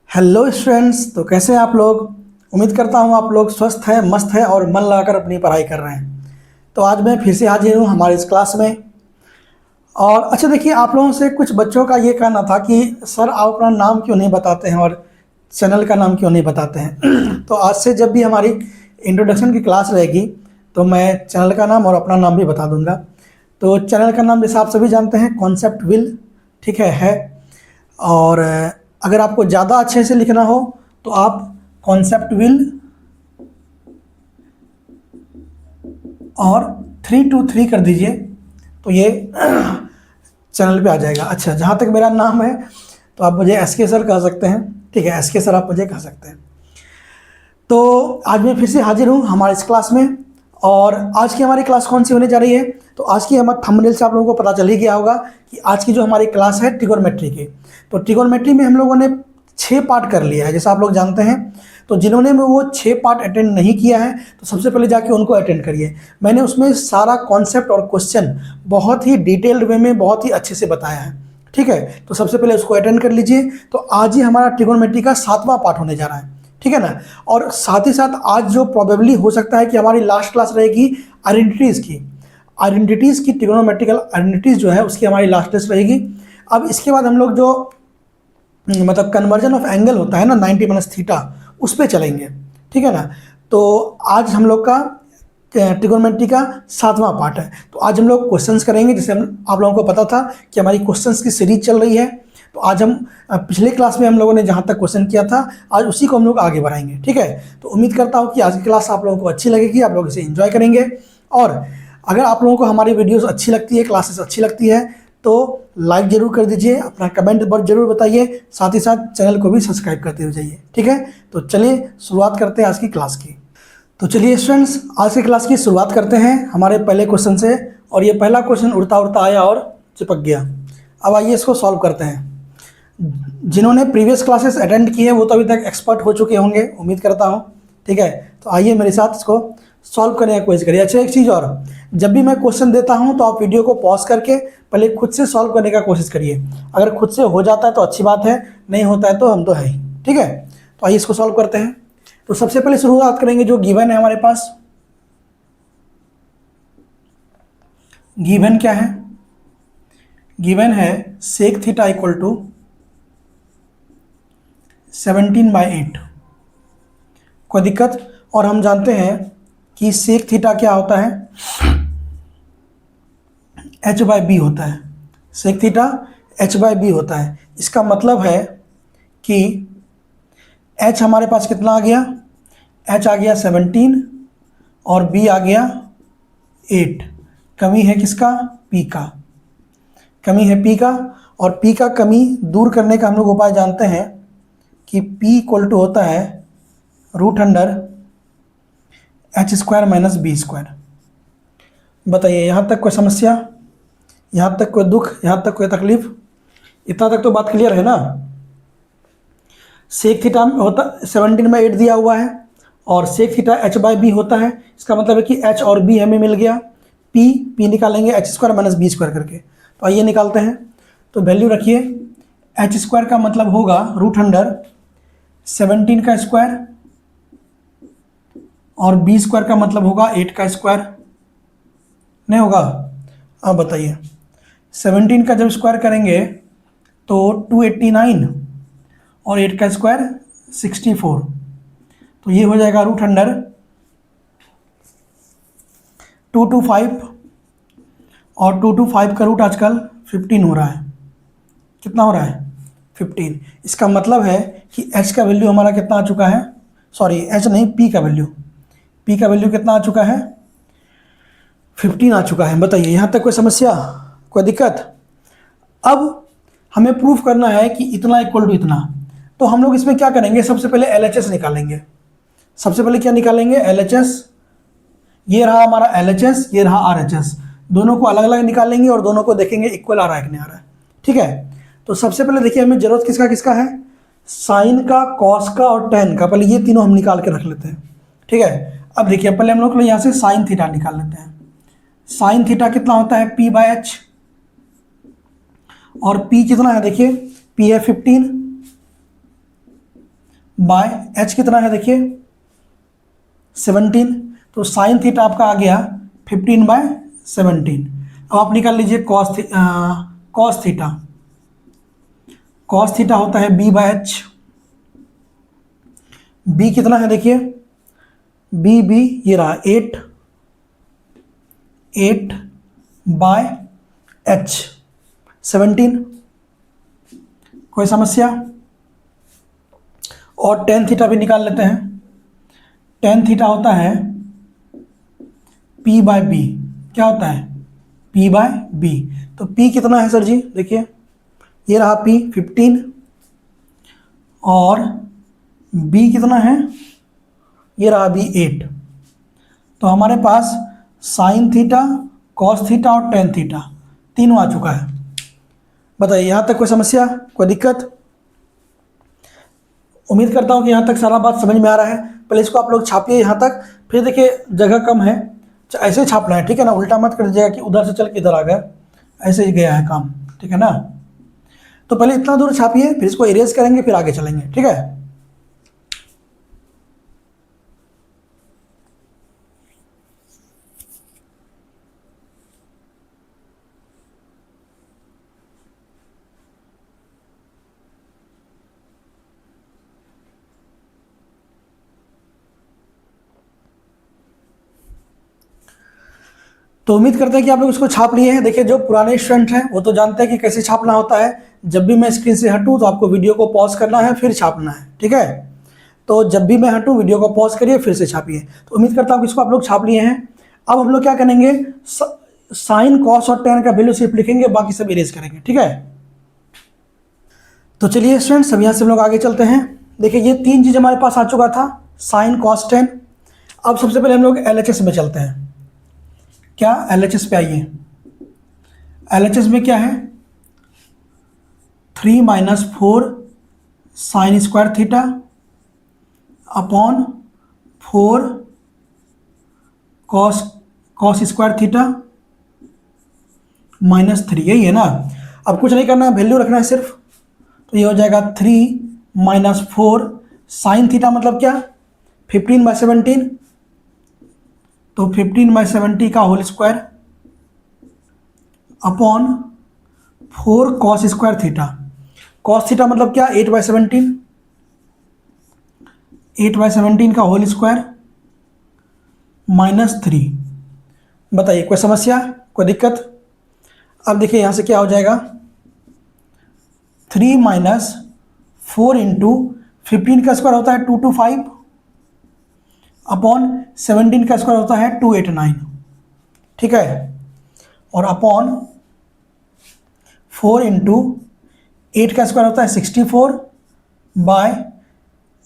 Hello students. तो कैसे हैं आप लोग। उम्मीद करता हूँ आप लोग स्वस्थ हैं, मस्त हैं और मन लगाकर अपनी पढ़ाई कर रहे हैं। तो आज मैं फिर से हाजिर हूँ हमारे इस क्लास में। और अच्छा देखिए, आप लोगों से कुछ बच्चों का ये कहना था कि सर आप अपना नाम क्यों नहीं बताते हैं और चैनल का नाम क्यों नहीं बताते हैं। तो आज से जब भी हमारी इंट्रोडक्शन की क्लास रहेगी तो मैं चैनल का नाम और अपना नाम भी बता दूंगा। तो चैनल का नाम जैसे आप सभी जानते हैं, कॉन्सेप्ट विल, ठीक है। और अगर आपको ज़्यादा अच्छे से लिखना हो तो आप कॉन्सेप्ट विल और 323 कर दीजिए तो ये चैनल पे आ जाएगा। अच्छा, जहाँ तक मेरा नाम है तो आप मुझे एस के सर कह सकते हैं, ठीक है, एस के सर आप मुझे कह सकते हैं। तो आज मैं फिर से हाजिर हूँ हमारे इस क्लास में। और आज की हमारी क्लास कौन सी होने जा रही है, तो आज की हमारे थंबनेल से आप लोगों को पता चल ही गया होगा कि आज की जो हमारी क्लास है ट्रिगोनोमेट्री की। तो ट्रिगोनोमेट्री में हम लोगों ने 6 पार्ट कर लिया है, जैसा आप लोग जानते हैं। तो जिन्होंने वो 6 पार्ट अटेंड नहीं किया है तो सबसे पहले जाके उनको अटेंड करिए। मैंने उसमें सारा कॉन्सेप्ट और क्वेश्चन बहुत ही डिटेल्ड वे में बहुत ही अच्छे से बताया है, ठीक है। तो सबसे पहले उसको अटेंड कर लीजिए। तो आज ही हमारा ट्रिगोनोमेट्री का 7वां पार्ट होने जा रहा है, ठीक है ना। और साथ ही साथ आज जो प्रोबेबली हो सकता है कि हमारी लास्ट क्लास रहेगी आइडेंटिटीज़ की ट्रिगोनोमेट्रिकल आइडेंटिटीज़ जो है उसकी हमारी लास्ट क्लास रहेगी। अब इसके बाद हम लोग जो मतलब कन्वर्जन ऑफ एंगल होता है ना 90 माइनस थीटा, उस पर चलेंगे, ठीक है ना। तो आज हम लोग का ट्रिगोनोमेट्री का 7वां पार्ट है। तो आज हम लोग क्वेश्चंस करेंगे। जैसे आप लोगों को पता था कि हमारी क्वेश्चंस की सीरीज चल रही है, तो आज हम पिछले क्लास में हम लोगों ने जहाँ तक क्वेश्चन किया था आज उसी को हम लोग आगे बढ़ाएंगे, ठीक है। तो उम्मीद करता हूँ कि आज की क्लास आप लोगों को अच्छी लगेगी, आप लोग इसे एंजॉय करेंगे। और अगर आप लोगों को हमारी वीडियोस अच्छी लगती है, क्लासेस अच्छी लगती है, तो लाइक जरूर कर दीजिए, अपना कमेंट पर जरूर बताइए, साथ ही साथ चैनल को भी सब्सक्राइब करते हुए जाइए, ठीक है। तो चलिए शुरुआत करते हैं आज की क्लास की। तो चलिए स्टूडेंट्स, आज की क्लास की शुरुआत करते हैं हमारे पहले क्वेश्चन से। और ये पहला क्वेश्चन उड़ता उड़ता आया और चिपक गया। अब आइए इसको सॉल्व करते हैं। जिन्होंने प्रीवियस क्लासेस अटेंड की है वो तो अभी तक एक्सपर्ट हो चुके होंगे, उम्मीद करता हूँ, ठीक है। तो आइए मेरे साथ इसको सॉल्व करने का कोशिश करिए। अच्छा, एक चीज़ और, जब भी मैं क्वेश्चन देता हूँ तो आप वीडियो को पॉज करके पहले खुद से सॉल्व करने का कोशिश करिए। अगर खुद से हो जाता है तो अच्छी बात है, नहीं होता है तो हम तो है ही, ठीक है। तो आइए इसको सॉल्व करते हैं। तो सबसे पहले शुरुआत करेंगे जो गिवन है हमारे पास। गिवन क्या है, गिवन है सेक थीटा इक्वल टू 17/8। कोई दिक्कत। और हम जानते हैं कि सेक थीटा क्या होता है, h/b होता है। सेक थीटा h/b होता है। इसका मतलब है कि h हमारे पास कितना आ गया, h आ गया 17 और b आ गया 8। कमी है किसका, p का, कमी है p का। और p का कमी दूर करने का हम लोग उपाय जानते हैं कि p इक्वल टू होता है √h² माइनस b²। बताइए, यहाँ तक कोई समस्या, यहाँ तक कोई दुख, यहाँ तक कोई तकलीफ, इतना तक तो बात क्लियर है ना। सेक थीटा होता 17/8 दिया हुआ है और सेक थीटा h/b होता है। इसका मतलब है कि h और b हमें मिल गया। p निकालेंगे h² माइनस b² करके। तो आइए निकालते हैं। तो वैल्यू रखिए, h² का मतलब होगा √17 का स्क्वायर और b² का मतलब होगा 8 का स्क्वायर, नहीं होगा। अब बताइए, 17 का जब स्क्वायर करेंगे तो 289 और 8 का स्क्वायर 64। तो ये हो जाएगा √225 और 225 का रूट आजकल 15 हो रहा है। कितना हो रहा है, 15। इसका मतलब है कि h का वैल्यू हमारा कितना आ चुका है, सॉरी h नहीं, p का वैल्यू कितना आ चुका है, 15 आ चुका है। बताइए, यहाँ तक कोई समस्या, कोई दिक्कत। अब हमें प्रूफ करना है कि इतना इक्वल टू इतना। तो हम लोग इसमें क्या करेंगे, सबसे पहले LHS निकालेंगे। सबसे पहले क्या निकालेंगे, LHS। ये रहा हमारा LHS, ये रहा RHS। दोनों को अलग अलग निकालेंगे और दोनों को देखेंगे इक्वल आ रहा है कि नहीं आ रहा है, ठीक है। तो सबसे पहले देखिए, हमें जरूरत किसका किसका है, साइन का, कॉस का और टेन का। पहले ये तीनों हम निकाल के रख लेते हैं, ठीक है। अब देखिए, पहले हम लोग यहाँ से साइन थीटा निकाल लेते हैं। साइन थीटा कितना होता है, p/h। और p कितना है, देखिए p है 15 बाय एच कितना है देखिए 17, तो साइन थीटा आपका आ गया 15/17। अब आप निकाल लीजिए कॉस थीटा। कॉस थीटा होता है b/h। b कितना है देखिए, बी ये रहा 8/h 17। कोई समस्या? और टेन थीटा भी निकाल लेते हैं। टेन थीटा होता है p/b। क्या होता है? p/b। तो p कितना है सर जी देखिए, ये रहा p 15 और b कितना है, ये रहा b 8। तो हमारे पास साइन थीटा, कॉस थीटा और टेन थीटा तीनों आ चुका है। बताइए यहाँ तक कोई समस्या, कोई दिक्कत? उम्मीद करता हूँ कि यहाँ तक सारा बात समझ में आ रहा है। पहले इसको आप लोग छापिए यहाँ तक, फिर देखिए जगह कम है, ऐसे ही छापना है, ठीक है ना? उल्टा मत कर दीजिएगा कि उधर से चल के इधर आ गया, ऐसे ही गया है काम, ठीक है ना? तो पहले इतना दूर छापिए, फिर इसको इरेज करेंगे, फिर आगे चलेंगे, ठीक है? तो उम्मीद करते हैं कि आप लोग इसको छाप लिए हैं। देखिए जो पुराने स्टूडेंट हैं वो तो जानते हैं कि कैसे छापना होता है। जब भी मैं स्क्रीन से हटूं तो आपको वीडियो को पॉज करना है, फिर छापना है, ठीक है? तो जब भी मैं हटूं वीडियो को पॉज करिए, फिर से छापिए। तो उम्मीद करता हूं कि इसको आप लोग छाप लिए हैं। अब हम लोग क्या करेंगे, साइन कॉस और टेन का वैल्यू सिर्फ लिखेंगे, बाकी सब इरेज करेंगे, ठीक है? तो चलिए स्टूडेंट्स, अब यहाँ से हम लोग आगे चलते हैं। देखिए ये तीन चीज़ हमारे पास आ चुका था, साइन कॉस टेन। अब सबसे पहले हम लोग LHS में चलते हैं। क्या? LHS पे आइए। LHS में क्या है, 3 - 4 sine square theta upon 4 cos square theta -3, यही है ना? अब कुछ नहीं करना है, वैल्यू रखना है सिर्फ। तो ये हो जाएगा 3 - 4 साइन थीटा मतलब क्या, 15/17। तो 15/70 का whole square upon 4 cos square theta. Cos theta मतलब क्या, 8/17। 8/17 का होल स्क्वायर -3। बताइए कोई समस्या, कोई दिक्कत? अब देखिए यहाँ से क्या हो जाएगा, 3 - 4 इंटू 15 का स्क्वायर होता है 225 अपॉन 17 का स्क्वायर होता है 289, ठीक है? और अपॉन 4 इंटू 8 का स्क्वायर होता है 64 बाय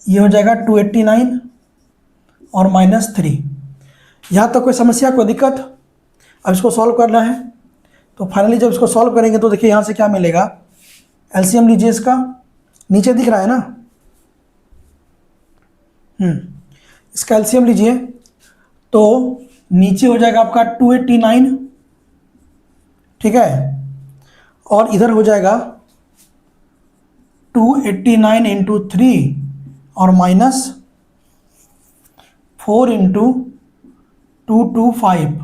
ये हो जाएगा 289 और -3। यहाँ तक कोई समस्या, कोई दिक्कत? अब इसको सॉल्व करना है। तो फाइनली जब इसको सॉल्व करेंगे तो देखिए यहाँ से क्या मिलेगा, एलसीएम लीजिए इसका, नीचे दिख रहा है ना, इसका एलसीएम लीजिए। तो नीचे हो जाएगा आपका 289, ठीक है? और इधर हो जाएगा 289 इंटू 3 और -4 इंटू 225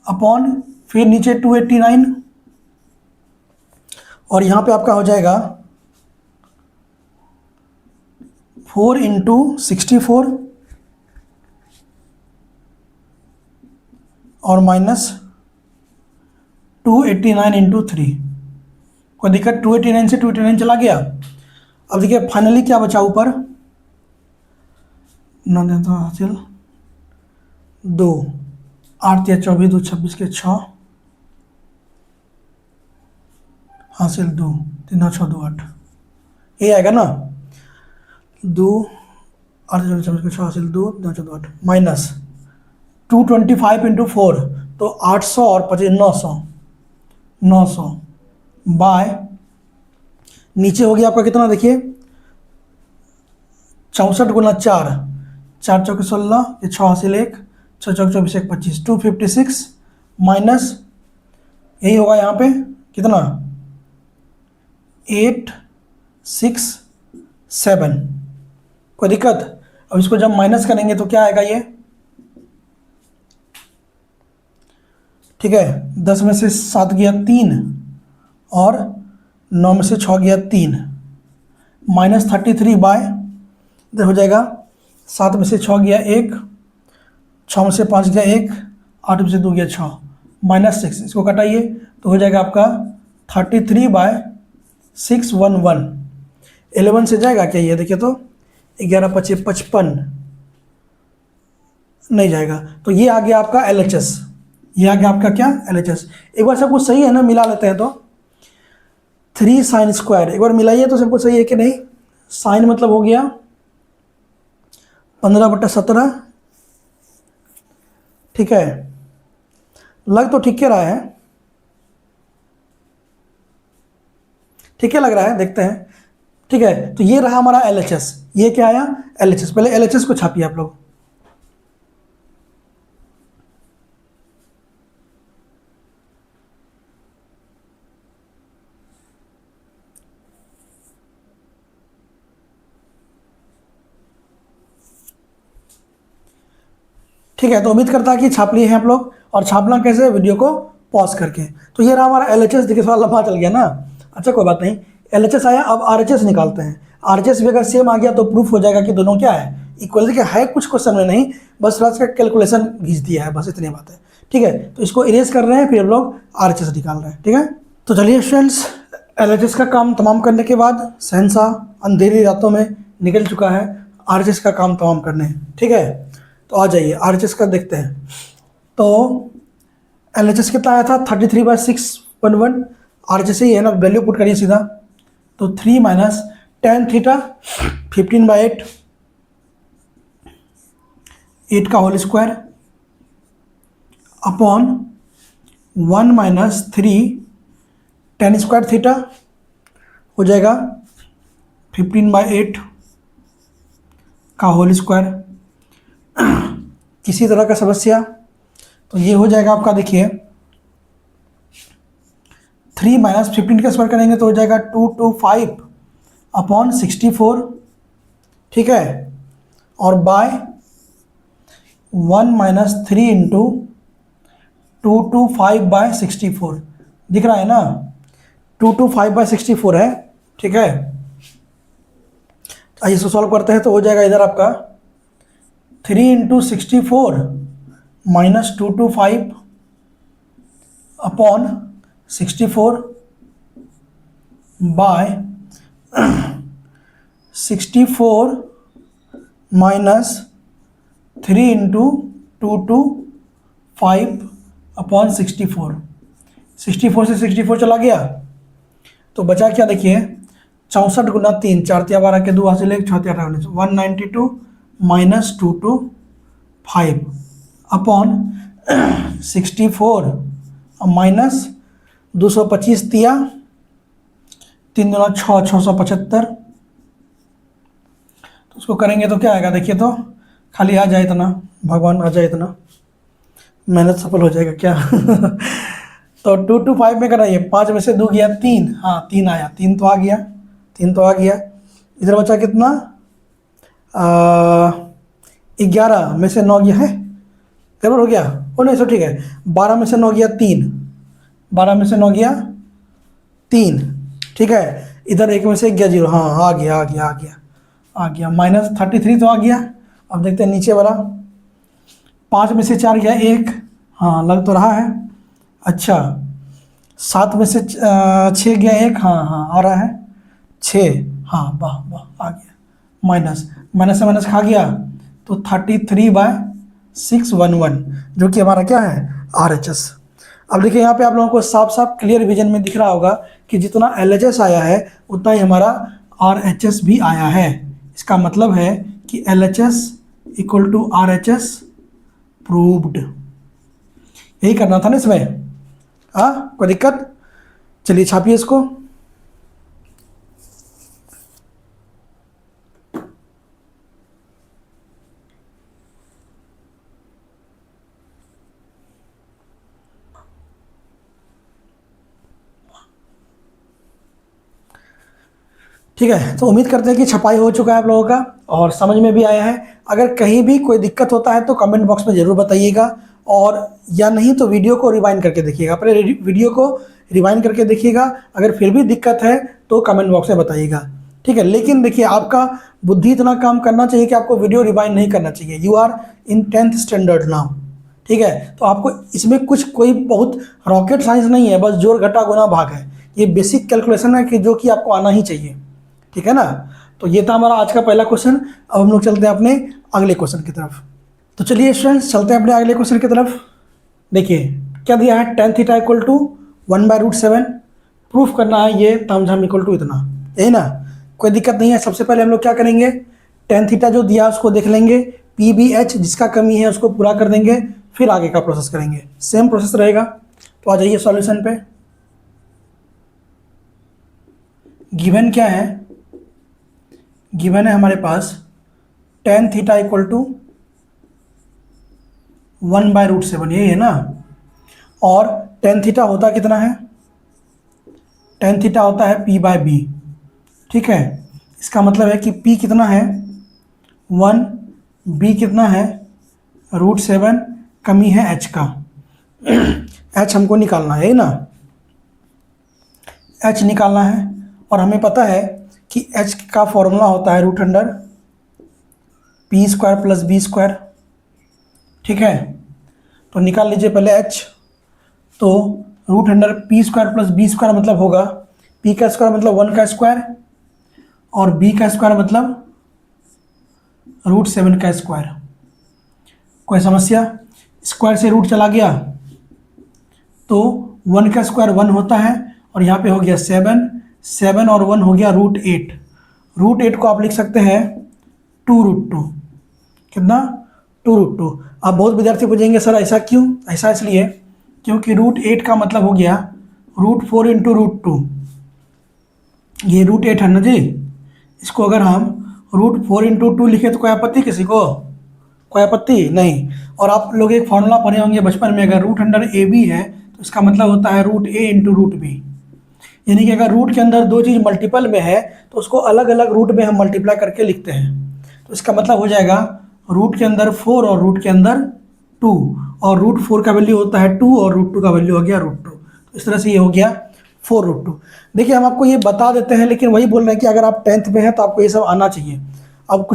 अपॉन फिर नीचे 289 और यहाँ पे आपका हो जाएगा 4 इंटू 64 और -289 इंटू 3। कोई दिक्कत? 289 से 289 चला गया। अब देखिए फाइनली क्या बचा ऊपर, 9 हासिल 2, 8 या 24 2 26 के 6 हासिल 2, 3 6 2 8, ये आएगा ना? 2 8 26 के 6 हासिल 2 3 6 2 8 माइनस 225 इंटू 4, तो 800 और 25 900 बाय नीचे हो गया आपका कितना देखिए, 64 गुना 4, 4 चौके 16 ये 6 हासिल 1, 6 चौके 24 1 25, 256 माइनस यही होगा यहाँ पे कितना, 8 6 7, कोई दिक्कत? अब इसको जब माइनस करेंगे तो क्या आएगा ये, ठीक है, 10 में से 7 गया 3 और 9 में से 6 गया 3, -33 इधर हो जाएगा, 7 में से 6 गया 1, 6 में से 5 गया 1, 8 में से 2 गया 6, -6, इसको कटाइए तो हो जाएगा आपका 33/611। 11 से जाएगा क्या ये, देखिए तो 11 × 5 = 55, नहीं जाएगा, तो ये आ गया आपका LHS, ये आ गया आपका क्या, LHS। एक बार सब कुछ सही है ना, मिला लेते हैं तो 3 sin², एक बार मिलाइए तो सब कुछ सही है कि नहीं। साइन मतलब हो गया 15/17, ठीक है, लग तो ठीक क्या रहा है, ठीक है लग रहा है, देखते हैं, ठीक है। तो ये रहा हमारा LHS, ये क्या आया, LHS। पहले LHS को छापिए आप लोग, ठीक है। तो उम्मीद करता है कि छाप लिए हैं आप लोग, और छापना कैसे, वीडियो को पॉज करके। तो ये रहा हमारा LHS, देखिए थोड़ा लंबा चल गया ना, अच्छा कोई बात नहीं। LHS आया, अब RHS निकालते हैं। RHS भी अगर सेम आ गया तो प्रूफ हो जाएगा कि दोनों क्या है, इक्वल। देखिए है कुछ क्वेश्चन में नहीं, बस थोड़ा सा कैलकुलेशन घिंच दिया है, बस इतनी बात है, ठीक है। तो इसको इरेज कर रहे हैं, फिर हम लोग RHS निकाल रहे हैं, ठीक है। तो चलिए स्टूडेंट्स, LHS का काम तमाम करने के बाद शहंशाह अंधेरी रातों में निकल चुका है RHS का काम तमाम करने, ठीक है। तो आ जाइए RHS का देखते हैं। तो LHS कितना आया था, 33/611। RHS ही है ना, वैल्यू पुट करिए सीधा, तो 3 - tan थीटा 15/8, 8 का whole square upon 1 - 3 tan² theta हो जाएगा 15/8 का होल स्क्वायर। किसी तरह का समस्या, तो ये हो जाएगा आपका, देखिए 3 - 15 का स्क्वायर करेंगे तो हो जाएगा 225/64, ठीक है, और बाय 1 - 3 × 225/64, दिख रहा है ना, 225/64 है, ठीक है। आइए इसको सॉल्व करते हैं, तो हो जाएगा इधर आपका 3 × 64 - 225/64 बाय 64 - 3 × 225/64, 64 से 64 चला गया, तो बचा क्या, देखिए 64 × 3, 4 × 12 के 2 हासिल 1, 6 × 8 19, 192 - 225 अपॉन 64 माइनस 225 दिया, 3 दूना 6, 675। तो उसको करेंगे तो क्या आएगा, देखिए तो खाली आ जाए इतना, भगवान आ जाए इतना, मेहनत सफल हो जाएगा क्या। तो 225 में कराइए, 5 में से 2 गया 3, हाँ 3 आया, 3 तो आ गया, 3 तो आ गया। इधर बचा कितना, 11 में से 9 गया है, गड़बड़ हो गया, ओ नहीं सो ठीक है, 12 में से 9 गया 3, 12 में से 9 गया 3, ठीक है। इधर 1 में से 1 गया 0, हाँ आ गया आ गया आ गया आ गया, -33 तो आ गया। अब देखते हैं नीचे वाला, 5 में से 4 गया 1, हाँ लग तो रहा है, अच्छा 7 में से 6 गया 1, हाँ हाँ आ रहा है 6, हाँ वाह वाह आ गया, माइनस माइनस से माइनस खा गया, तो 33/611 जो कि हमारा क्या है, RHS। अब देखिए यहाँ पे आप लोगों को साफ साफ क्लियर विजन में दिख रहा होगा कि जितना LHS आया है उतना ही हमारा RHS भी आया है। इसका मतलब है कि LHS = RHS प्रूव्ड। यही करना था ना इसमें, हाँ कोई दिक्कत, चलिए छापिए इसको। ठीक है, तो उम्मीद करते हैं कि छपाई हो चुका है आप लोगों का। और समझ में भी आया है। अगर कहीं भी कोई दिक्कत होता है तो कमेंट बॉक्स में ज़रूर बताइएगा, और या नहीं तो वीडियो को रिवाइंड करके देखिएगा। पहले वीडियो को रिवाइंड करके देखिएगा, अगर फिर भी दिक्कत है तो कमेंट बॉक्स में बताइएगा, ठीक है। लेकिन देखिए, आपका बुद्धि इतना काम करना चाहिए कि आपको वीडियो रिवाइंड नहीं करना चाहिए। You are in 10th standard now, ठीक है। तो आपको इसमें कुछ कोई बहुत रॉकेट साइंस नहीं है, बस जोड़ घटा गुना भाग है। ये बेसिक कैलकुलेशन है कि जो कि आपको आना ही चाहिए, ठीक है ना। तो ये था हमारा आज का पहला क्वेश्चन। अब हम लोग चलते हैं अपने अगले क्वेश्चन की तरफ। तो चलिए स्टूडेंट्स, चलते हैं अपने अगले क्वेश्चन की तरफ। देखिए क्या दिया है, tan theta equal to 1/√7। Proof करना है ये तामझाम इक्वल टू इतना, यही ना, कोई दिक्कत नहीं है। सबसे पहले हम लोग क्या करेंगे, tan थीटा जो दिया उसको देख लेंगे, PBH जिसका कमी है उसको पूरा कर देंगे, फिर आगे का प्रोसेस करेंगे। सेम प्रोसेस रहेगा। तो आ जाइए सॉल्यूशन पे। गिवन क्या है, गिवन है हमारे पास tan थीटा इक्वल टू 1/√7, यही है ना। और tan थीटा होता कितना है, tan थीटा होता है P/B, ठीक है। इसका मतलब है कि P कितना है 1, B कितना है √7, कमी है H का। H हमको निकालना है ना, H निकालना है। और हमें पता है कि H का फॉर्मूला होता है √P² + B², ठीक है। तो निकाल लीजिए पहले H। तो √P² + B² मतलब होगा, P का स्क्वायर मतलब 1 का स्क्वायर, और B का स्क्वायर मतलब √7 का स्क्वायर। कोई समस्या, स्क्वायर से रूट चला गया तो 1 का स्क्वायर 1 होता है, और यहाँ पे हो गया 7 और 1 हो गया √8। √8 को आप लिख सकते हैं 2√2, कितना 2√2। अब बहुत विद्यार्थी पूछेंगे सर ऐसा क्यों, ऐसा इसलिए क्योंकि √8 का मतलब हो गया √4 × √2, ये √8 है ना जी। इसको अगर हम √4 × 2 लिखे तो कोई आपत्ति किसी को, कोई आपत्ति नहीं। और आप लोग एक फॉर्मूला पढ़े होंगे बचपन में, अगर √AB है तो इसका मतलब होता है √A × √B, यानी कि अगर रूट के अंदर दो चीज़ मल्टीपल में है तो उसको अलग अलग रूट में हम मल्टीप्लाई करके लिखते हैं। तो इसका मतलब हो जाएगा रूट के अंदर 4 और रूट के अंदर 2, और √4 का वैल्यू होता है 2 और √2 का वैल्यू हो गया √2। तो इस तरह से ये हो गया 4√2। देखिए हम आपको ये बता देते हैं, लेकिन वही बोल रहे हैं कि अगर आप 10th में हैं तो आपको ये सब आना चाहिए। अब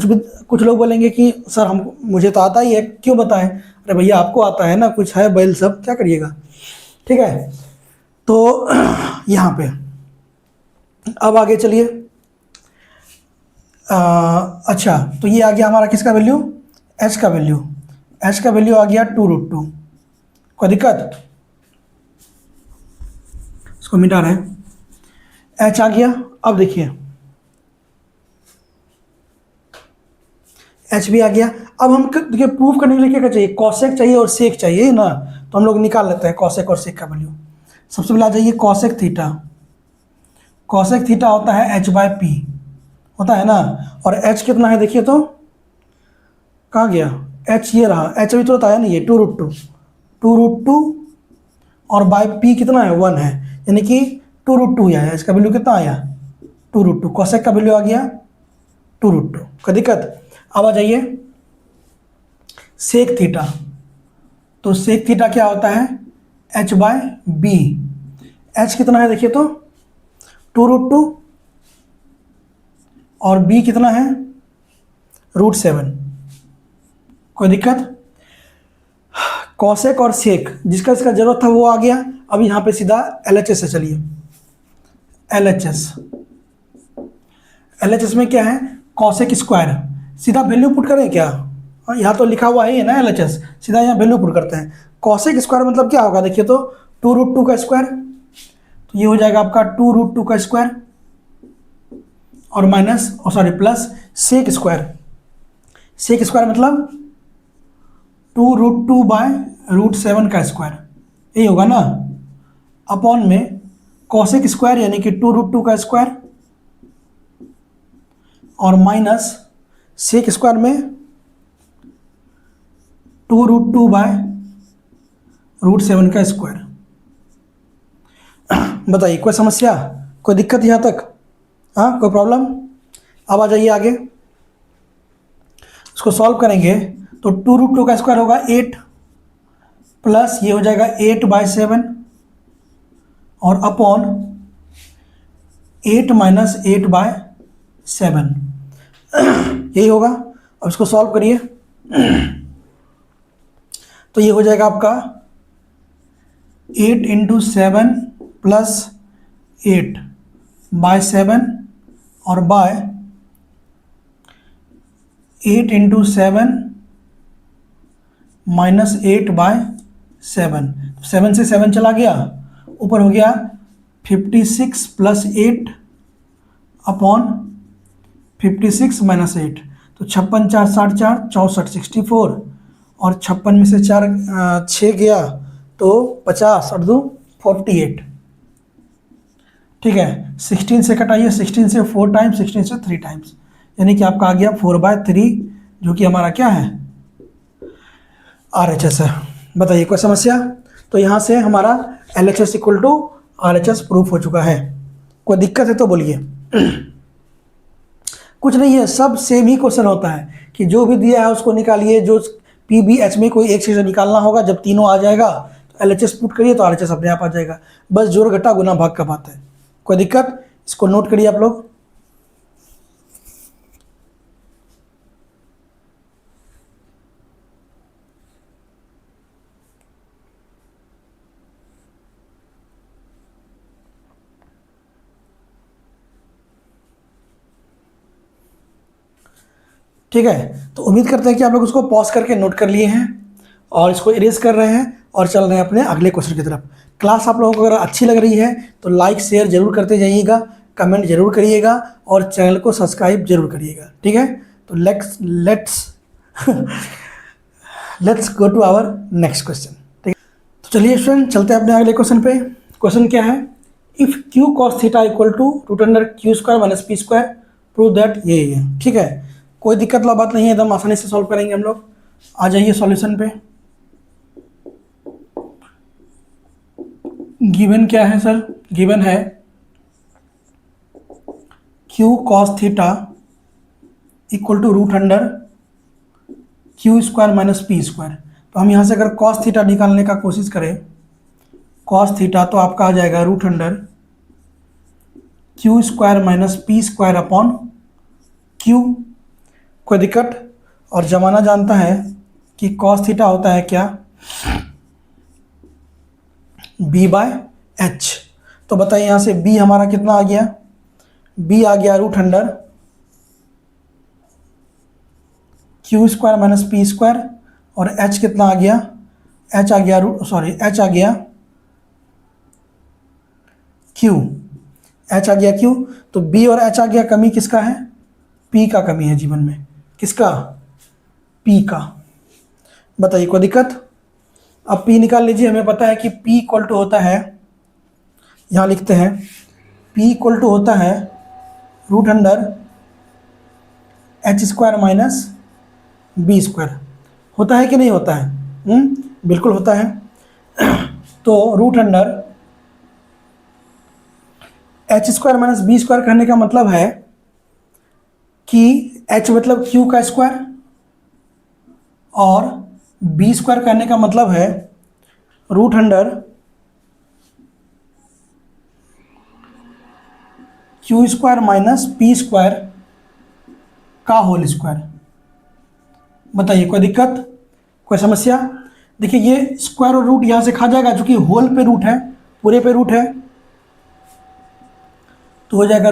कुछ लोग बोलेंगे कि सर मुझे तो आता ही है, क्यों बताएं। अरे भैया आपको आता है ना, कुछ है बैल सब, क्या करिएगा, ठीक है। तो यहाँ पे अब आगे चलिए। अच्छा, तो ये आ गया हमारा किसका वैल्यू, H का वैल्यू। H का वैल्यू आ गया 2√2। कोई दिक्कत, इसको मिटा रहे हैं, H आ गया। अब देखिए H भी आ गया। अब हम देखिए प्रूफ करने के लिए क्या चाहिए, कॉसेक चाहिए और सेक चाहिए ना। तो हम लोग निकाल लेते हैं कॉसेक और सेक का वैल्यू। सबसे पहले आ जाइए कॉसेक थीटा। कॉसेक थीटा होता है H/P, होता है ना। और H कितना है देखिए तो, कहाँ गया H, ये रहा H, अभी तो बताया नहीं, ये 2√2 और बाय P कितना है 1 है, यानी कि 2√2 आया। इसका वैल्यू कितना आया 2√2। कॉसेक का वैल्यू आ गया 2√2। कोई दिक्कत। अब आ जाइए सेक थीटा। तो सेक थीटा क्या होता है H/B। H कितना है देखिए तो 2√2, और B कितना है √7। कोई दिक्कत। कॉसेक और सेक जिसका इसका जरूरत था वो आ गया। अब यहाँ पे सीधा LHS से चलिए। LHS में क्या है, कॉसेक स्क्वायर। सीधा वैल्यू पुट करें क्या, यहाँ तो लिखा हुआ है ना LHS, सीधा यहाँ वैल्यू पुट करते हैं। कॉसेक स्क्वायर मतलब क्या होगा देखिए तो 2√2 का स्क्वायर, तो ये हो जाएगा आपका 2√2 का स्क्वायर, और minus plus sec square. Sec square मतलब 2√2/√7 का स्क्वायर, यही होगा ना, अपॉन में कॉसेक स्क्वायर यानी कि 2√2 का स्क्वायर, और माइनस सेक स्क्वायर में 2√2/√7 का स्क्वायर। बताइए कोई समस्या, कोई दिक्कत यहाँ तक, हाँ कोई प्रॉब्लम। अब आ जाइए आगे। इसको सॉल्व करेंगे तो 2√2 का स्क्वायर होगा 8 प्लस ये हो जाएगा 8/7 और अपॉन 8 माइनस 8/7 यही होगा। अब इसको सॉल्व करिए तो ये हो जाएगा आपका 8 इंटू 7 प्लस 8/7 और बाय 8 इंटू 7 माइनस 8/7। 7 से 7 चला गया, ऊपर हो गया 56 प्लस 8 अपॉन 56 माइनस 8। तो 56 4 60 4 64 64 और 56 में से 4 6 गया तो 50 और 2 48। ठीक है, 16 से कटाइए, 16 से 4 टाइम्स, 16 से 3 टाइम्स, यानी कि आपका आ गया 4/3 जो कि हमारा क्या है RHS है। बताइए कोई समस्या? तो यहाँ से हमारा LHS equal to RHS proof हो चुका है। कोई दिक्कत है तो बोलिए। कुछ नहीं है, सब सेम ही क्वेश्चन होता है कि जो भी दिया है उसको निकालिए, जो PBH में कोई एक चीज़ निकालना होगा, जब तीनों आ जाएगा तो LHS पुट करिए तो RHS अपने आप आ जाएगा। बस जोड़ घटा गुना भाग का बात है। कोई दिक्कत? इसको नोट करिए आप लोग। ठीक है, तो उम्मीद करते हैं कि आप लोग उसको पॉज करके नोट कर लिए हैं और इसको इरेज कर रहे हैं और चल रहे हैं अपने अगले क्वेश्चन की तरफ। क्लास आप लोगों को अगर अच्छी लग रही है तो लाइक शेयर जरूर करते जाइएगा, कमेंट जरूर करिएगा और चैनल को सब्सक्राइब जरूर करिएगा। ठीक है, तो let's go to our next question. ठीक है, तो चलिए स्टूडेंट चलते हैं अपने अगले क्वेश्चन पे। क्वेश्चन क्या है? If q cos theta equal to √q² minus p², prove that ये। ठीक है, कोई दिक्कत वाला बात नहीं है, एकदम आसानी से सॉल्व करेंगे हम लोग। आ जाइए सॉल्यूशन पे। गिवन क्या है सर? गिवन है q cos theta equal to √q² minus p²। तो हम यहाँ से अगर cos थीटा निकालने का कोशिश करें, cos थीटा तो आपका आ जाएगा √q² minus p² upon q। कोई दिक्कत? और जमाना जानता है कि cos थीटा होता है क्या? b/h। तो बताइए यहाँ से b हमारा कितना आ गया? b आ गया √q² माइनस p² और h कितना आ गया? h आ गया h आ गया q। h आ गया q, तो b और h आ गया, कमी किसका है? p का कमी है जीवन में। किसका? p का। बताइए कोई दिक्कत? अब p निकाल लीजिए। हमें पता है कि p इक्वल टू होता है, यहाँ लिखते हैं p इक्वल टू होता है √h² माइनस b²। होता है कि नहीं होता है? बिल्कुल होता है। तो √h² माइनस b² कहने का मतलब है कि h मतलब q का स्क्वायर और b² कहने का मतलब है √q² माइनस p² का होल स्क्वायर। बताइए कोई दिक्कत, कोई समस्या? देखिए ये स्क्वायर और रूट यहाँ से खा जाएगा, चूंकि होल पे रूट है, पूरे पे रूट है, तो हो जाएगा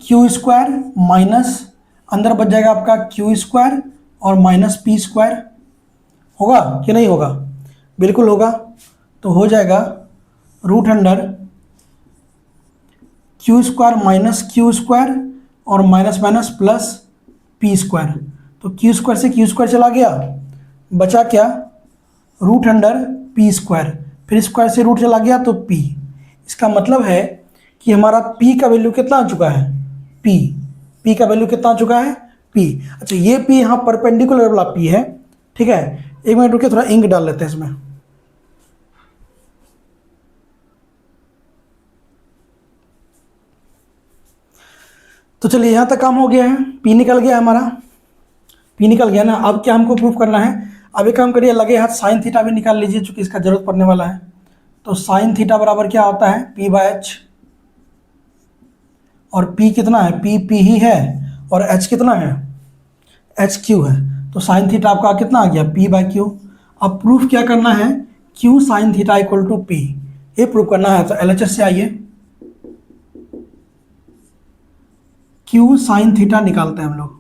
√q² माइनस, अंदर बच जाएगा आपका q² और माइनस p²। होगा कि नहीं होगा? बिल्कुल होगा। तो हो जाएगा √q² माइनस q² और माइनस माइनस प्लस p²। तो q² से q² चला गया, बचा क्या? √p²। फिर स्क्वायर से रूट चला गया तो p। इसका मतलब है कि हमारा p का वैल्यू कितना आ चुका है? p का वैल्यू कितना आ चुका है? p। अच्छा, ये p यहाँ परपेंडिकुलर वाला p है। ठीक है, एक मिनट रुके, थोड़ा इंक डाल लेते हैं इसमें। तो तो चलिए यहाँ तक काम हो गया है, पी निकल गया हमारा, पी निकल गया ना। अब क्या हमको प्रूफ करना है, अब एक काम करिए, लगे हाथ साइन थीटा भी निकाल लीजिए चूंकि इसका जरूरत पड़ने वाला है। तो साइन थीटा बराबर क्या होता है, पी बाय एच, और पी कितना है, पी पी ही है, और एच कितना है, एच क्यू है। तो साइन थीटा आपका कितना आ गया, पी बाय क्यू। अब प्रूफ क्या करना है, Q sine theta equal to P, ये प्रूफ करना है। तो एलएचएस से आइए, क्यू साइन थीटा निकालते हैं हम लोग।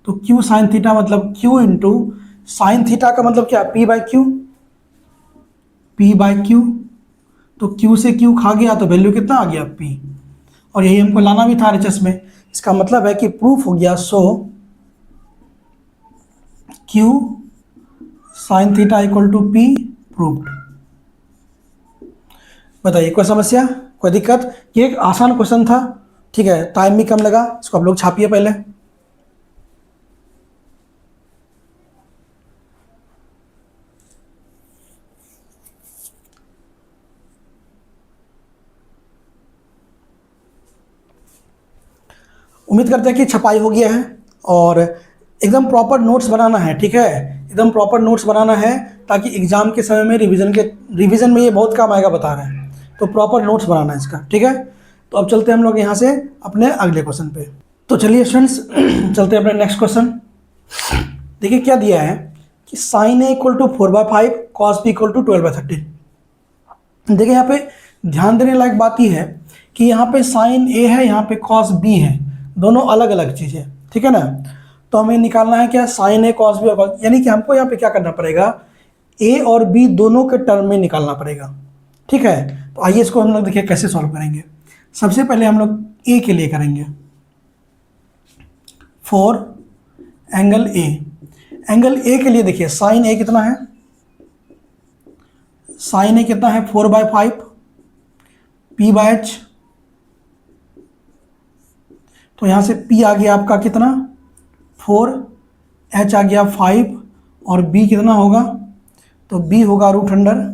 तो क्यू साइन थीटा मतलब क्यू इंटू साइन थीटा का मतलब क्या, P by Q, P by Q. तो क्यू से क्यू खा गया तो वैल्यू कितना आ गया, पी, और यही हमको लाना भी था आरएचएस में। इसका मतलब है कि प्रूफ हो गया, so Q sine theta equal to P proved. बताइए कोई समस्या, कोई दिक्कत? ये एक आसान क्वेश्चन था, ठीक है, टाइम भी कम लगा। इसको आप लोग छापिए पहले। उम्मीद करते हैं कि छपाई हो गया है, और एकदम प्रॉपर नोट्स बनाना है, ठीक है, एकदम प्रॉपर नोट्स बनाना है ताकि एग्जाम के समय में रिवीजन में ये बहुत काम आएगा, बता रहे हैं। तो प्रॉपर नोट्स बनाना है इसका, ठीक है। तो अब चलते हैं हम लोग यहाँ से अपने अगले क्वेश्चन पे। तो चलिए स्टूडेंट्स चलते हैं अपने नेक्स्ट क्वेश्चन। देखिए क्या दिया है कि sine A equal to 4/5 cos B equal to 12/13। देखिए यहाँ पे ध्यान देने लायक बात ये है कि यहाँ पे साइन ए है, यहाँ पे कॉस बी है, दोनों अलग अलग चीज़ें, ठीक है ना। तो हमें निकालना है क्या, साइन ए कॉस बी, और कॉस, यानी कि हमको यहाँ पे क्या करना पड़ेगा, ए और बी दोनों के टर्म में निकालना पड़ेगा, ठीक है। तो आइए इसको हम लोग देखिए कैसे सॉल्व करेंगे। सबसे पहले हम लोग ए के लिए करेंगे, for angle A. Angle A के लिए देखिए साइन ए कितना है, साइन ए कितना है 4/5 पी बाय एच। तो यहाँ से P आ गया आपका कितना 4, H आ गया 5, और B कितना होगा, तो B होगा root under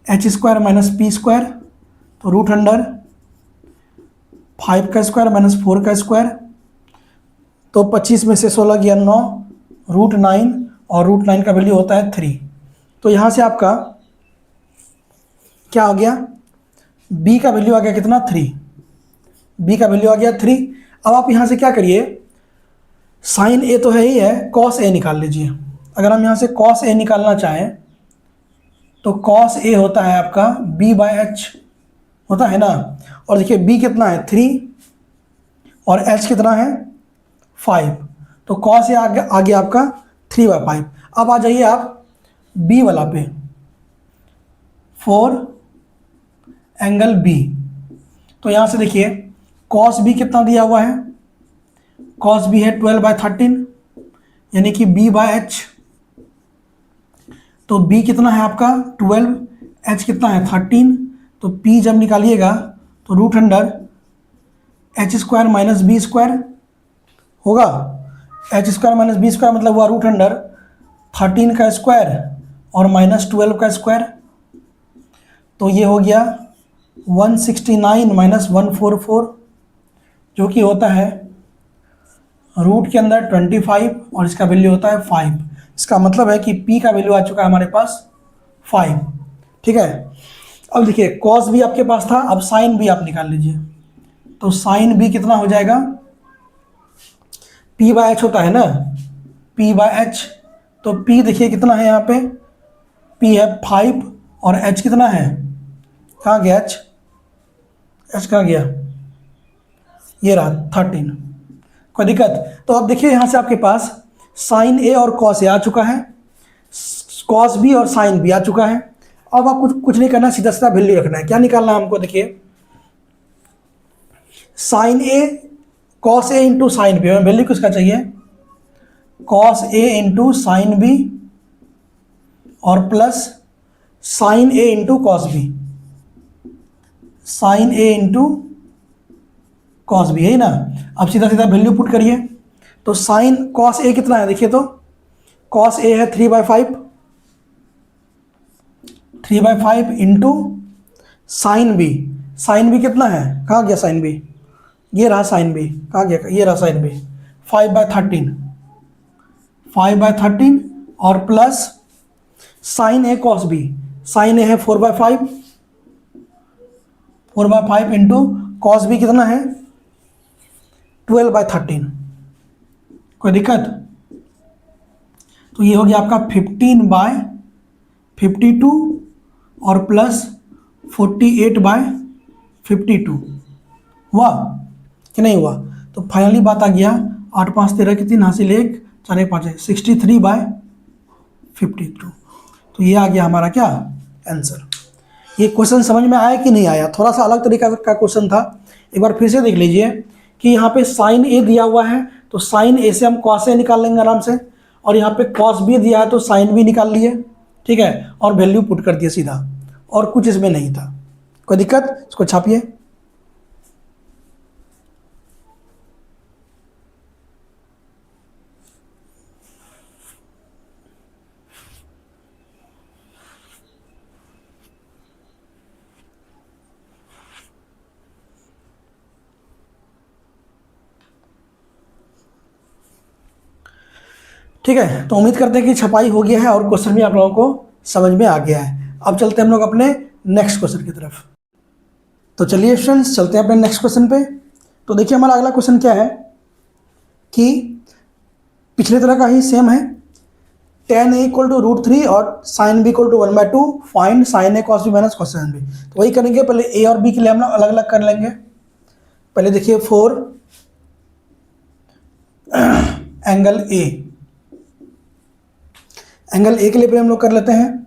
H square minus P square, तो रूट अंडर 5 का स्क्वायर माइनस 4 का स्क्वायर। तो 25 में से 16 गया 9, रूट 9, और रूट 9 का वैल्यू होता है 3। तो यहाँ से आपका क्या हो गया, B का वैल्यू आ गया कितना 3, B का वैल्यू आ गया 3। अब आप यहाँ से क्या करिए, साइन ए तो है ही है, कॉस ए निकाल लीजिए। अगर हम यहाँ से कॉस ए निकालना चाहें तो कॉस ए होता है आपका B बाय एच होता है ना। और देखिए B कितना है 3, और H कितना है 5, तो कॉस ए आ गया आपका 3/5। अब आ जाइए आप B वाला पे, फॉर एंगल B। तो यहाँ से देखिए कॉस B कितना दिया हुआ है, कॉस B है 12/13, यानी कि B बाय एच। तो B कितना है आपका 12, H कितना है 13, तो P जब निकालिएगा तो root under H square minus B square होगा। H square minus B square मतलब हुआ रूट अंडर 13 का स्क्वायर और माइनस 12 का स्क्वायर। तो ये हो गया 169 माइनस 144, जो कि होता है रूट के अंदर 25, और इसका वैल्यू होता है 5। इसका मतलब है कि P का वैल्यू आ चुका है हमारे पास 5, ठीक है। अब देखिए कॉस भी आपके पास था, अब साइन भी आप निकाल लीजिए। तो साइन भी कितना हो जाएगा, P बाय एच होता है ना, P बाय एच। तो P देखिए कितना है यहाँ पे, P है 5, और H कितना है, कहाँ गया H कहाँ गया, ये रहा 13। कोई दिक्कत? तो अब देखिए यहाँ से आपके पास साइन ए और कॉस ए आ चुका है, कॉस बी और साइन बी आ चुका है। अब आप कुछ नहीं करना, सीधा सीधा वैल्यू रखना है। क्या निकालना है हमको, देखिए sign A cos A into sine B, value किसका चाहिए, cos A into sine B, और plus sign A into cos B, sign A into cos B, है ना। अब सीधा सीधा वैल्यू पुट करिए। तो साइन कॉस ए कितना है, देखिए तो कॉस ए है 3/5, 3/5 into sine B, sine B कितना है, कहाँ गया साइन बी, ये रहा साइन बी, कहाँ गया, ये रहा साइन बी, 5/13, 5/13 और प्लस साइन ए कॉस बी, साइन ए है 4/5, 4/5 इंटू कॉस बी कितना है 12/13। कोई दिक्कत? तो ये हो गया आपका 15/52 और प्लस 48/52 हुआ कि नहीं हुआ? तो फाइनली बात आ गया 8 5 13 की 3 हासिल 1 4 1 5 63/52। तो ये आ गया हमारा क्या आंसर। ये क्वेश्चन समझ में आया कि नहीं आया? थोड़ा सा अलग तरीका का क्वेश्चन था, एक बार फिर से देख लीजिए कि यहाँ पे साइन ए दिया हुआ है तो साइन ए से हम कॉस ए निकाल लेंगे आराम से, और यहाँ पे कॉस बी दिया है तो साइन बी निकाल लिए, ठीक है, और वैल्यू पुट कर दिए सीधा, और कुछ इसमें नहीं था। कोई दिक्कत? इसको छापिए। ठीक है, तो उम्मीद करते हैं कि छपाई हो गया है और क्वेश्चन भी आप लोगों को समझ में आ गया है। अब चलते हैं हम लोग अपने नेक्स्ट क्वेश्चन की तरफ। तो चलिए स्टूडेंट्स चलते हैं अपने नेक्स्ट क्वेश्चन पे। तो देखिए हमारा अगला क्वेश्चन क्या है कि पिछले तरह का ही सेम है, tan a इक्वल टू √3 और sin b equal to 1/2, find sin a cos b minus cos b। तो वही करेंगे, पहले a और b के लिए हम लोग अलग अलग कर लेंगे। पहले देखिए 4 एंगल a, एंगल ए के लिए हम लोग कर लेते हैं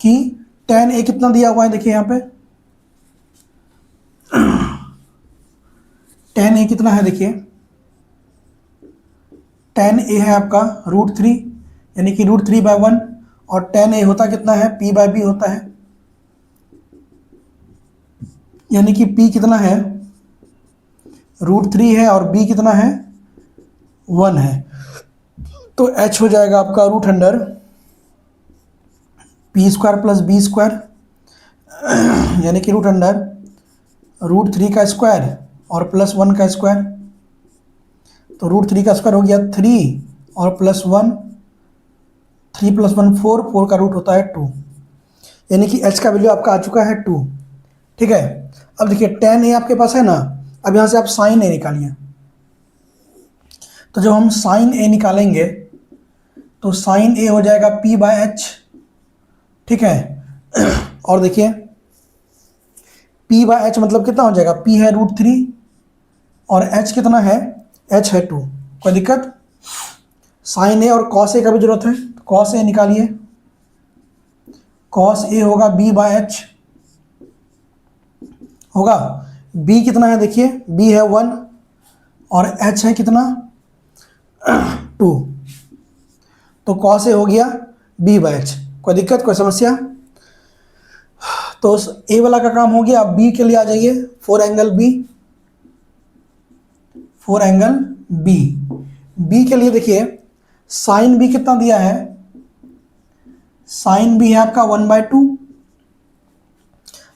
कि tan a कितना दिया हुआ है, देखिए यहाँ पे tan a कितना है, देखिए tan a है आपका √3 यानी कि √3/1, और tan a होता कितना है p/b होता है, यानी कि p कितना है √3 है और b कितना है 1 है। तो h हो जाएगा आपका √p² प्लस b² यानी कि √3 का स्क्वायर और प्लस 1 का स्क्वायर। तो √3 का स्क्वायर हो गया 3 और प्लस 1, 3 + 1 4, 4 का रूट होता है 2, यानी कि h का वैल्यू आपका आ चुका है 2। ठीक है, अब देखिए tan a आपके पास है ना, अब यहाँ से आप sin a निकालिए। तो जब हम sin a निकालेंगे तो sin a हो जाएगा p/h, ठीक है, और देखिए p/h मतलब कितना हो जाएगा, p है √3 और h कितना है, h है 2। कोई दिक्कत? sin a और cos a का भी जरूरत है, तो cos a निकालिए, cos a होगा b/h होगा, b कितना है देखिए, b है 1 और h है कितना 2, तो cos a हो गया b/h। कोई दिक्कत, कोई समस्या? तो a वाला का काम हो गया। अब b के लिए आ जाइए, 4 angle b, 4 angle b, b के लिए देखिए साइन b कितना दिया है, साइन b है आपका 1/2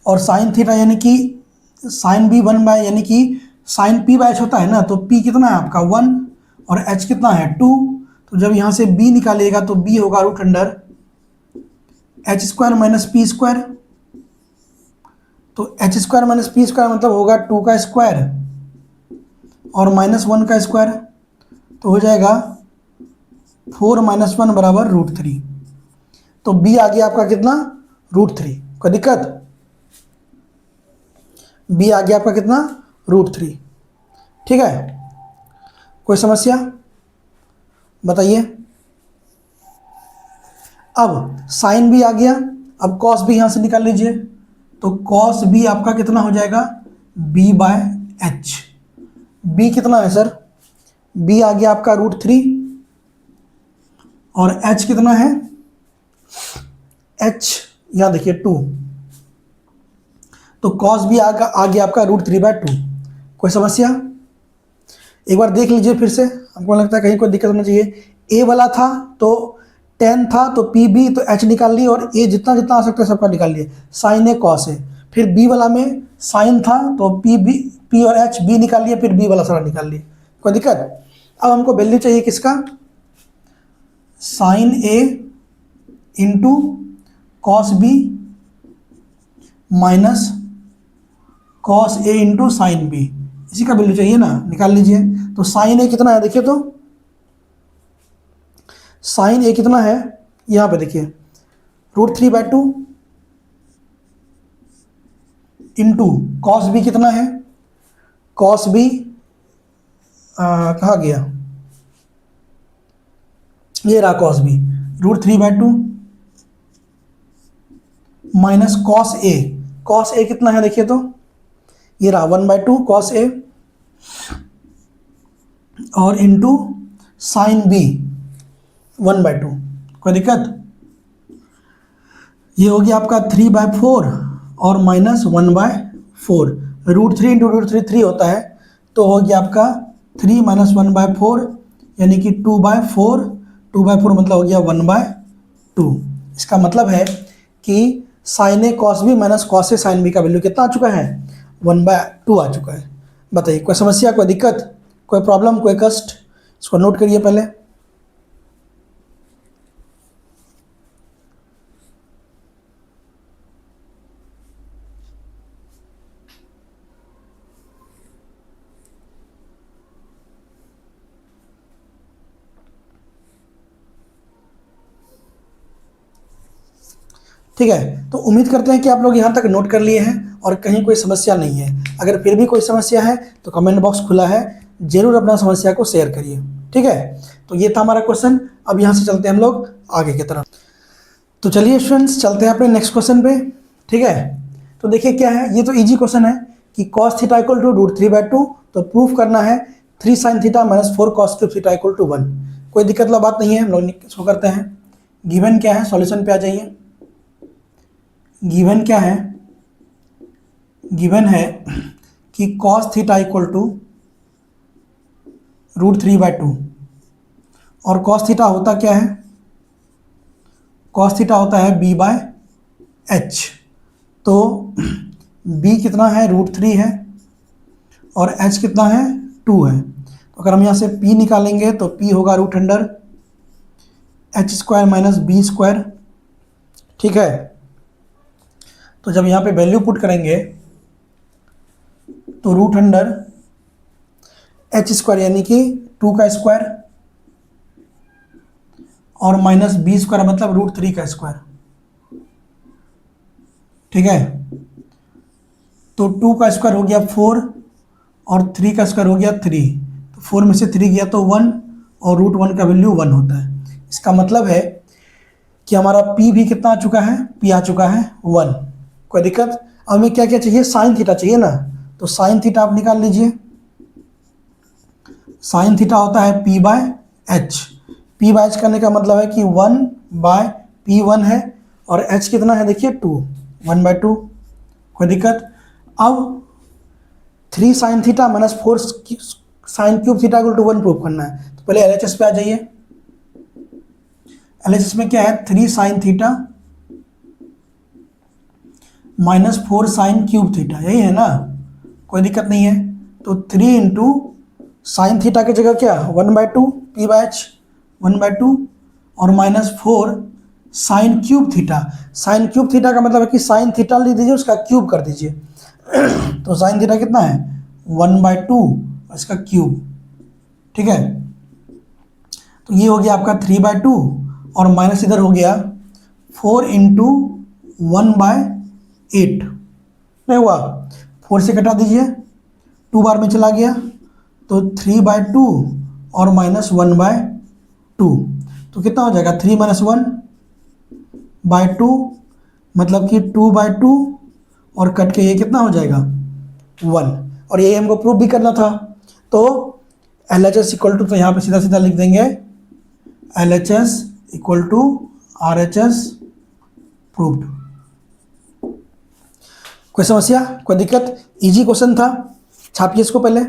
और साइन थीटा यानी कि साइन b 1 यानी कि साइन p/h होता है ना, तो p कितना है आपका 1 और h कितना है 2। तो जब यहाँ से b निकालिएगा तो b होगा √h² माइनस p², तो h² माइनस p² मतलब होगा 2 का स्क्वायर और -1 का स्क्वायर, तो हो जाएगा 4 - 1 बराबर √3। तो b आ गया आपका कितना √3। कोई दिक्कत? b आ गया आपका कितना √3। ठीक है, कोई समस्या बताइए? अब साइन b आ गया, अब cos b यहाँ से निकाल लीजिए, तो cos b आपका कितना हो जाएगा b/h। b कितना है सर, b आ गया आपका √3 और h कितना है, h यहाँ देखिए 2, तो cos b आ गया आपका √3/2। कोई समस्या? एक बार देख लीजिए फिर से, हमको लगता है कहीं कोई दिक्कत होना चाहिए। a वाला था तो tan था तो pb, तो h निकाल लिए और a जितना आ सकता है सबका निकाल लिए, sin a cos a। फिर b वाला में sin था तो pb पी और एच, बी निकाल लिया, फिर बी वाला सारा निकाल लिया, कोई दिक्कत। अब हमको वैल्यू चाहिए किसका, sine A into cos B minus cos A into sine B, इसी का वैल्यू चाहिए ना, निकाल लीजिए। तो साइन ए कितना है देखिए, तो साइन ए कितना है यहाँ पे देखिए, √3/2 इंटू कॉस बी कितना है, कॉस बी कहाँ गया, ये रहा कॉस बी, √3/2 माइनस कॉस ए कितना है देखिए, तो ये रहा 1/2 कॉस ए, और इंटू साइन बी 1/2, कोई दिक्कत। ये हो गया आपका 3/4 और माइनस 1/4, √3 इंटू √3 3 होता है, तो हो गया आपका 3 माइनस 1/4 यानी कि 2/4, 2/4 मतलब हो गया 1/2। इसका मतलब है कि साइन ए कॉस बी माइनस कॉस ए साइन बी का वैल्यू कितना आ चुका है, 1/2 आ चुका है। बताइए कोई समस्या, कोई दिक्कत, कोई प्रॉब्लम, कोई कष्ट, इसको नोट करिए पहले। ठीक है, तो उम्मीद करते हैं कि आप लोग यहाँ तक नोट कर लिए हैं और कहीं कोई समस्या नहीं है। अगर फिर भी कोई समस्या है तो कमेंट बॉक्स खुला है, जरूर अपना समस्या को शेयर करिए। ठीक है, तो ये था हमारा क्वेश्चन। अब यहाँ से चलते हैं हम लोग आगे की तरफ। तो चलिए स्टूडेंट्स, चलते हैं अपने नेक्स्ट क्वेश्चन पे। ठीक है, तो देखिए क्या है, ये तो इजी क्वेश्चन है कि cos थीटा इक्वल टू √3/2, तो प्रूफ करना है 3 sin theta minus 4 cos cube theta equal to 1। कोई दिक्कत वाला बात नहीं है, हम लोग इसको करते हैं। गिवन क्या है, सॉल्यूशन पे आ जाइए। गिवन क्या है, गिवन है कि cos थीटा इक्वल टू √3/2, और cos थीटा होता क्या है, cos थीटा होता है b/h। तो b कितना है, √3 है, और h कितना है, 2 है। तो अगर हम यहाँ से p निकालेंगे तो p होगा √h² माइनस b²। ठीक है, तो जब यहाँ पे वैल्यू पुट करेंगे तो √h² यानी कि 2 का स्क्वायर, और माइनस b² मतलब √3 का स्क्वायर। ठीक है, तो 2 का स्क्वायर हो गया 4, और 3 का स्क्वायर हो गया 3, तो 4 में से 3 गया तो 1, और √1 का वैल्यू 1 होता है। इसका मतलब है कि हमारा p भी कितना आ चुका है, p आ चुका है 1। कोई दिक्कत। अब हमें क्या क्या चाहिए, साइन थीटा चाहिए ना, तो साइन थीटा आप निकाल लीजिए। साइन थीटा होता है p/h। p/h करने का मतलब है कि 1/p1 है, और h कितना है देखिए 2, 1/2। कोई दिक्कत। अब 3 sin theta minus 4 sine cube theta equal to 1 prove करना है, तो पहले LHS पे आ जाइए। LHS में क्या है, 3 sin theta minus 4 sine cube theta, यही है ना, कोई दिक्कत नहीं है। तो 3 इंटू साइन थीटा की जगह क्या, 1/2 p/h 1/2, और minus 4 sine cube theta. Sign cube theta का मतलब है कि साइन थीटा लिख दीजिए, उसका क्यूब कर दीजिए। तो साइन थीटा कितना है, 1/2, इसका क्यूब। ठीक है, तो ये हो गया आपका 3/2, और माइनस इधर हो गया 4 इंटू 1/8, नहीं हुआ, 4 से कटा दीजिए, 2 बार में चला गया, तो 3/2 और माइनस 1/2, तो कितना हो जाएगा, 3 - 1/2 मतलब कि 2/2, और कट के ये कितना हो जाएगा 1, और यही हमको प्रूफ भी करना था। तो LHS इक्वल टू, तो यहाँ पे सीधा सीधा लिख देंगे LHS equal to RHS proved. कोई समस्या, कोई दिक्कत, इजी क्वेश्चन था, छापिए इसको पहले।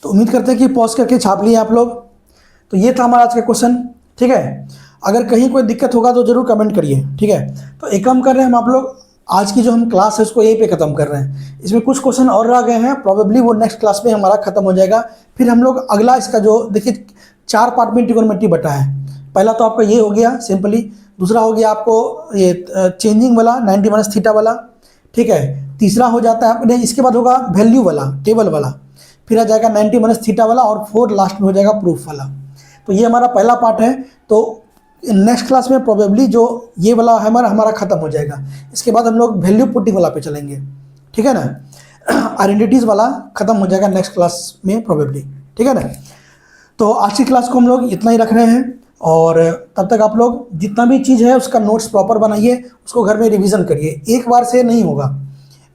तो उम्मीद करते हैं कि पॉज करके छाप लिए आप लोग। तो ये था हमारा आज का क्वेश्चन, ठीक है। अगर कहीं कोई दिक्कत होगा तो ज़रूर कमेंट करिए, ठीक है। तो एक काम कर रहे हैं हम आप लोग, आज की जो हम क्लास है उसको यहीं पे ख़त्म कर रहे हैं। इसमें कुछ क्वेश्चन और रह गए हैं, प्रॉबेबली वो नेक्स्ट क्लास में हमारा ख़त्म हो जाएगा। फिर हम लोग अगला इसका जो देखिए 4 पार्ट में ट्रिगोनोमेट्री बटा है। पहला तो आपका ये हो गया सिंपली, दूसरा हो गया आपको ये चेंजिंग वाला 90 माइनस थीटा वाला, ठीक है। तीसरा हो जाता है अपने, इसके बाद होगा वैल्यू वाला, टेबल वाला, फिर आ जाएगा 90 माइनस थीटा वाला, और 4 लास्ट में हो जाएगा प्रूफ वाला। तो ये हमारा पहला पार्ट है। तो नेक्स्ट क्लास में प्रोबेबली जो ये वाला हमारा ख़त्म हो जाएगा। इसके बाद हम लोग वैल्यू पुटिंग वाला पे चलेंगे, ठीक है ना। आइडेंटिटीज़ वाला ख़त्म हो जाएगा नेक्स्ट क्लास में प्रोबेबली, ठीक है ना। तो आज की क्लास को हम लोग इतना ही रख रहे हैं, और तब तक आप लोग जितना भी चीज़ है उसका नोट्स प्रॉपर बनाइए, उसको घर में रिवीजन करिए। एक बार से नहीं होगा।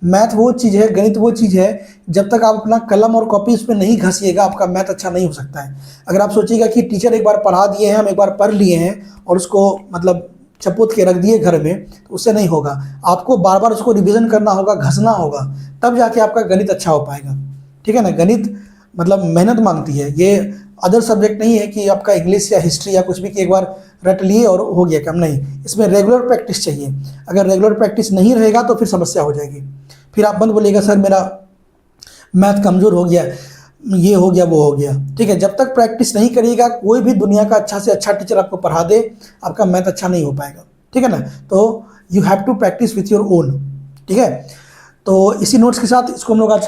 मैथ वो चीज़ है, गणित वो चीज़ है, जब तक आप अपना कलम और कॉपी उस पर नहीं घसीएगा आपका मैथ अच्छा नहीं हो सकता है। अगर आप सोचिएगा कि टीचर एक बार पढ़ा दिए हैं, हम एक बार पढ़ लिए हैं और उसको मतलब चपोत के रख दिए घर में, तो उससे नहीं होगा। आपको बार बार उसको रिवीजन करना होगा, घसना होगा, तब जाके आपका गणित अच्छा हो पाएगा, ठीक है ना। गणित मतलब मेहनत मांगती है। ये अदर सब्जेक्ट नहीं है कि आपका इंग्लिश या हिस्ट्री या कुछ भी कि एक बार रट लिए और हो गया काम, नहीं। इसमें रेगुलर प्रैक्टिस चाहिए। अगर रेगुलर प्रैक्टिस नहीं रहेगा तो फिर समस्या हो जाएगी। फिर आप बंद बोलिएगा सर मेरा मैथ कमज़ोर हो गया, ये हो गया, वो हो गया, ठीक है। जब तक प्रैक्टिस नहीं करिएगा, कोई भी दुनिया का अच्छा से अच्छा टीचर आपको पढ़ा दे, आपका मैथ अच्छा नहीं हो पाएगा, ठीक है ना। तो you have to practice with your own, ठीक है। तो इसी नोट्स के साथ इसको हम लोग आज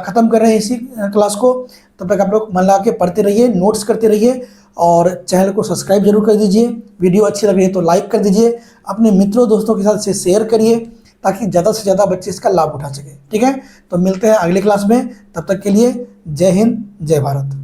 ख़त्म कर रहे हैं इसी क्लास को। तब तक आप लोग मन लगा के पढ़ते रहिए, नोट्स करते रहिए, और चैनल को सब्सक्राइब जरूर कर दीजिए। वीडियो अच्छी लग रही है तो लाइक कर दीजिए, अपने मित्रों दोस्तों के साथ इसे शेयर करिए, ताकि ज़्यादा से ज़्यादा बच्चे इसका लाभ उठा सकें, ठीक है। तो मिलते हैं अगली क्लास में, तब तक के लिए जय हिंद, जय भारत।